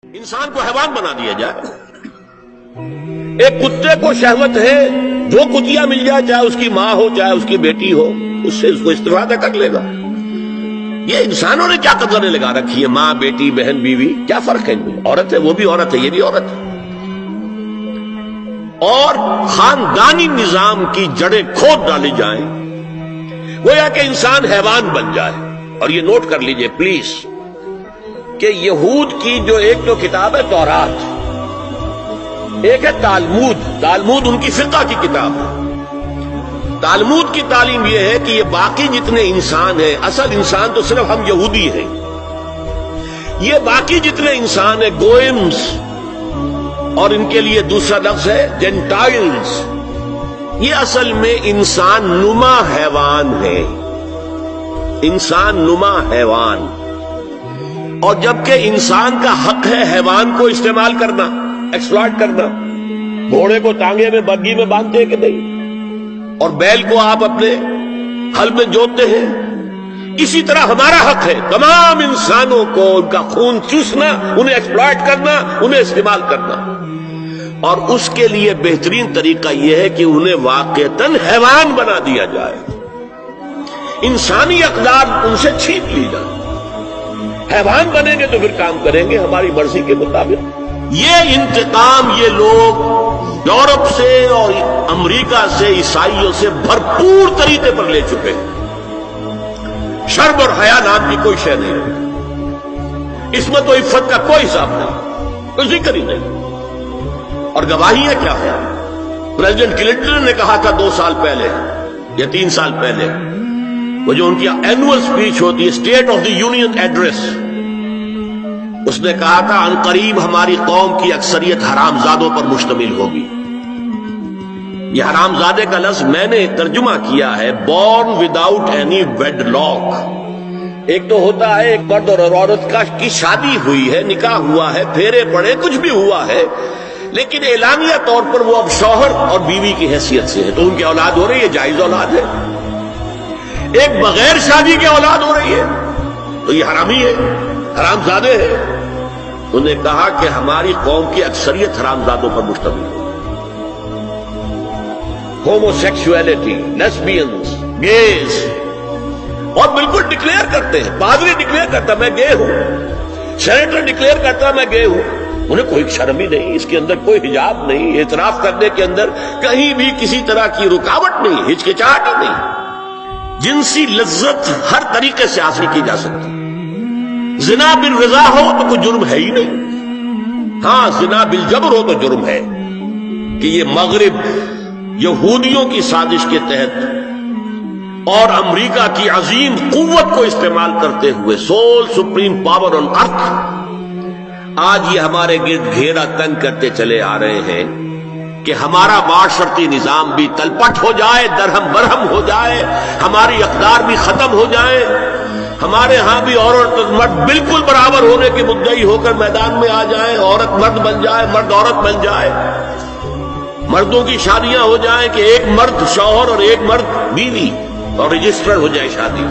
انسان کو حیوان بنا دیا جائے. ایک کتے کو شہوت ہے، جو کتیا مل جائے، چاہے اس کی ماں ہو چاہے اس کی بیٹی ہو، اس سے اس کو استفادہ کر لے گا. یہ انسانوں نے کیا قدریں لگا رکھی ہے؟ ماں، بیٹی، بہن، بیوی، کیا فرق ہے؟ عورت ہے وہ بھی عورت ہے، یہ بھی عورت ہے. اور خاندانی نظام کی جڑیں کھود ڈالی جائیں، گویا کہ انسان حیوان بن جائے. اور یہ نوٹ کر لیجئے پلیز کہ یہود کی جو ایک تو کتاب ہے تورات، ایک ہے تالمود. تالمود ان کی فقہ کی کتاب ہے. تالمود کی تعلیم یہ ہے کہ یہ باقی جتنے انسان ہیں، اصل انسان تو صرف ہم یہودی ہیں، یہ باقی جتنے انسان ہیں گوئمز، اور ان کے لیے دوسرا لفظ ہے جینٹائلز، یہ اصل میں انسان نما حیوان ہے. انسان نما حیوان. اور جبکہ انسان کا حق ہے حیوان کو استعمال کرنا، ایکسپلائٹ کرنا. گھوڑے کو ٹانگے میں بگھی میں باندھتے ہیں کہ نہیں، اور بیل کو آپ اپنے ہل میں جوتتے ہیں. اسی طرح ہمارا حق ہے تمام انسانوں کو ان کا خون چوسنا، انہیں ایکسپلائٹ کرنا، انہیں استعمال کرنا. اور اس کے لیے بہترین طریقہ یہ ہے کہ انہیں واقعتاً حیوان بنا دیا جائے، انسانی اقدار ان سے چھین لی جائے. حیوان بنیں گے تو پھر کام کریں گے ہماری مرضی کے مطابق. یہ انتقام یہ لوگ یورپ سے اور امریکہ سے، عیسائیوں سے بھرپور طریقے پر لے چکے ہیں. شرم اور حیا نام کی کوئی شے نہیں ہے، عصمت و عفت کا کوئی حساب نہیں، کوئی ذکر ہی نہیں. اور گواہی ہے کیا ہے؟ پریزیڈنٹ کلنٹن نے کہا تھا 2 سال پہلے یا 3 سال پہلے، وہ جو ان کی اینوئل سپیچ ہوتی ہے، state of the union address, اس نے کہا تھا ان قریب ہماری قوم کی اکثریت حرام زادوں پر مشتمل ہوگی. یہ حرام زادے کا لفظ میں نے ترجمہ کیا ہے born without any wedlock. ایک تو ہوتا ہے ایک مرد اور عورت کی شادی ہوئی ہے، نکاح ہوا ہے، پھیرے پڑے، کچھ بھی ہوا ہے، لیکن اعلانیہ طور پر وہ اب شوہر اور بیوی کی حیثیت سے ہے، تو ان کی اولاد ہو رہی ہے، جائز اولاد ہے. ایک بغیر شادی کی اولاد ہو رہی ہے تو یہ حرامی ہے، حرام زادے ہے. انہوں نے کہا کہ ہماری قوم کی اکثریت حرام زادوں پر مشتمل ہے. ہومو سیکسولیٹی، لیسبینز، گیز، اور بالکل ڈکلیئر کرتے ہیں. پادری ڈکلیئر کرتا میں گے ہوں، سینیٹر ڈکلیئر کرتا میں گے ہوں. انہیں کوئی شرم ہی نہیں، اس کے اندر کوئی حجاب نہیں، اعتراف کرنے کے اندر کہیں بھی کسی طرح کی رکاوٹ نہیں، ہچکچاہٹ ہی نہیں. جنسی لذت ہر طریقے سے حاصل کی جا سکتی. زنا بالرضا ہو تو کوئی جرم ہے ہی نہیں. ہاں زنا بالجبر ہو تو جرم ہے کہ یہ مغرب یہودیوں کی سازش کے تحت اور امریکہ کی عظیم قوت کو استعمال کرتے ہوئے، سول سپریم پاور آن ارتھ، آج یہ ہمارے گرد گھیرا تنگ کرتے چلے آ رہے ہیں کہ ہمارا معاشرتی نظام بھی تلپٹ ہو جائے، درہم برہم ہو جائے، ہماری اقدار بھی ختم ہو جائے، ہمارے ہاں بھی عورت اور مرد بالکل برابر ہونے کے مدعی ہو کر میدان میں آ جائیں، عورت مرد بن جائے، مرد عورت بن جائے، مردوں کی شادیاں ہو جائیں کہ ایک مرد شوہر اور ایک مرد بیوی اور رجسٹر ہو جائے شادی.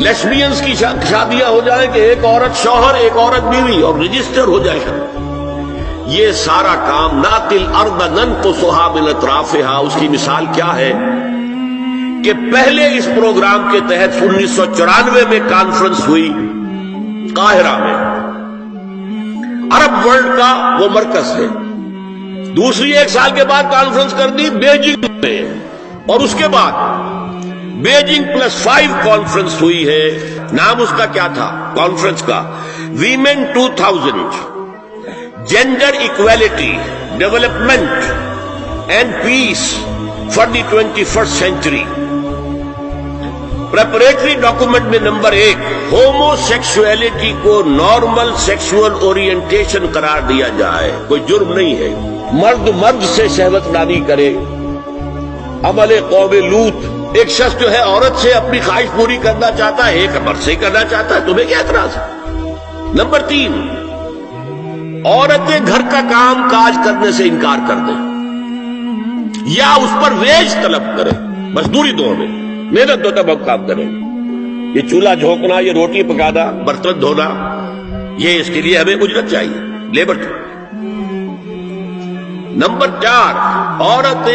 لیسبینز کی شادیاں ہو جائیں کہ ایک عورت شوہر ایک عورت بیوی اور رجسٹر ہو جائے شادی. یہ سارا کام ناقل ارض ننقصها من اطرافها. اس کی مثال کیا ہے کہ پہلے اس پروگرام کے تحت 1994 میں کانفرنس ہوئی قاہرہ میں، عرب ورلڈ کا وہ مرکز ہے. دوسری 1 سال کے بعد کانفرنس کر دی بیجنگ میں، اور اس کے بعد بیجنگ +5 کانفرنس ہوئی ہے. نام اس کا کیا تھا کانفرنس کا؟ Women 2000، gender equality, development and peace for the 21st century. Preparatory document میں نمبر 1 ہومو سیکسولیٹی کو نارمل سیکسول اورینٹیشن قرار دیا جائے. کوئی جرم نہیں ہے. مرد مرد سے شہوت نانی کرے. عمل قوم لوط، ایک شخص جو ہے عورت سے اپنی خواہش پوری کرنا چاہتا ہے، ایک مرد سے کرنا چاہتا ہے، تمہیں کیا اعتراض ہے؟ نمبر 3 عورتیں گھر کا کام کاج کرنے سے انکار کر دیں یا اس پر ویج طلب کریں، مزدوری دو ہمیں، محنت دو تب ہم کام کریں. یہ چولہا جھونکنا، یہ روٹی پکانا، برتن دھونا، یہ اس کے لیے ہمیں اجرت چاہیے، لیبر چاہیے۔ نمبر 4، عورت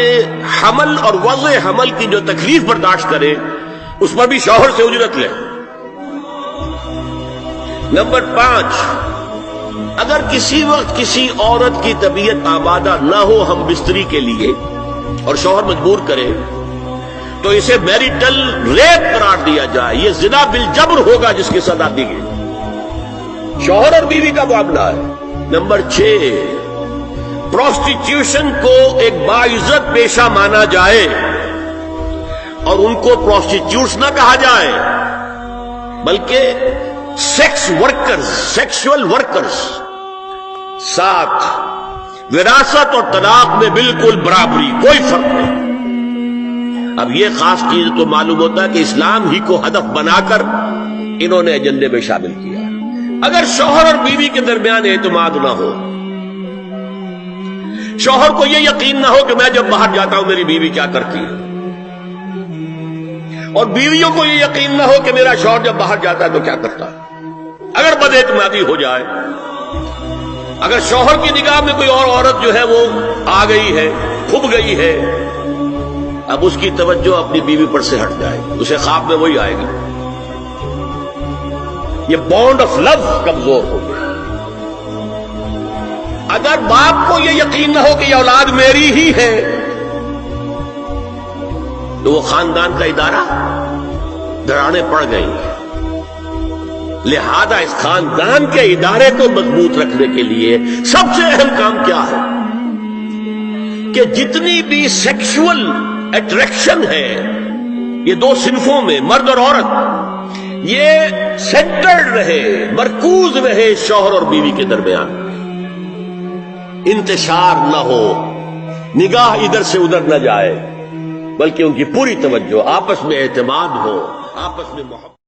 حمل اور وضع حمل کی جو تکلیف برداشت کرے اس پر بھی شوہر سے اجرت لے۔ نمبر 5، اگر کسی وقت کسی عورت کی طبیعت آمادہ نہ ہو ہم بستری کے لیے اور شوہر مجبور کرے تو اسے میریٹل ریپ قرار دیا جائے، یہ زنا بالجبر ہوگا جس کی سزا دی گئی، شوہر اور بیوی کا معاملہ ہے۔ نمبر 6، پروسٹیٹیوشن کو ایک باعزت پیشہ مانا جائے اور ان کو پروسٹیٹیوٹس نہ کہا جائے بلکہ سیکس ورکرز، سیکسول ورکرز۔ 7، وراثت اور طلاق میں بالکل برابری، کوئی فرق نہیں۔ اب یہ خاص چیز تو معلوم ہوتا ہے کہ اسلام ہی کو ہدف بنا کر انہوں نے ایجنڈے میں شامل کیا۔ اگر شوہر اور بیوی کے درمیان اعتماد نہ ہو، شوہر کو یہ یقین نہ ہو کہ میں جب باہر جاتا ہوں میری بیوی کیا کرتی ہے، اور بیویوں کو یہ یقین نہ ہو کہ میرا شوہر جب باہر جاتا ہے تو کیا کرتا ہے، اگر بد اعتمادی ہو جائے، اگر شوہر کی نگاہ میں کوئی اور عورت جو ہے وہ آ گئی ہے، کھب گئی ہے، اب اس کی توجہ اپنی بیوی پر سے ہٹ جائے، اسے خواب میں وہی آئے گی، یہ بانڈ آف لو کمزور ہو گیا۔ اگر باپ کو یہ یقین نہ ہو کہ یہ اولاد میری ہی ہے تو وہ خاندان کا ادارہ دراڑیں پڑ گئی ہیں۔ لہذا اس خاندان کے ادارے کو مضبوط رکھنے کے لیے سب سے اہم کام کیا ہے کہ جتنی بھی سیکشول اٹریکشن ہے یہ دو صنفوں میں، مرد اور عورت، یہ سینٹرڈ رہے، مرکوز رہے شوہر اور بیوی کے درمیان، انتشار نہ ہو، نگاہ ادھر سے ادھر نہ جائے، بلکہ ان کی پوری توجہ، آپس میں اعتماد ہو، آپس میں محبت۔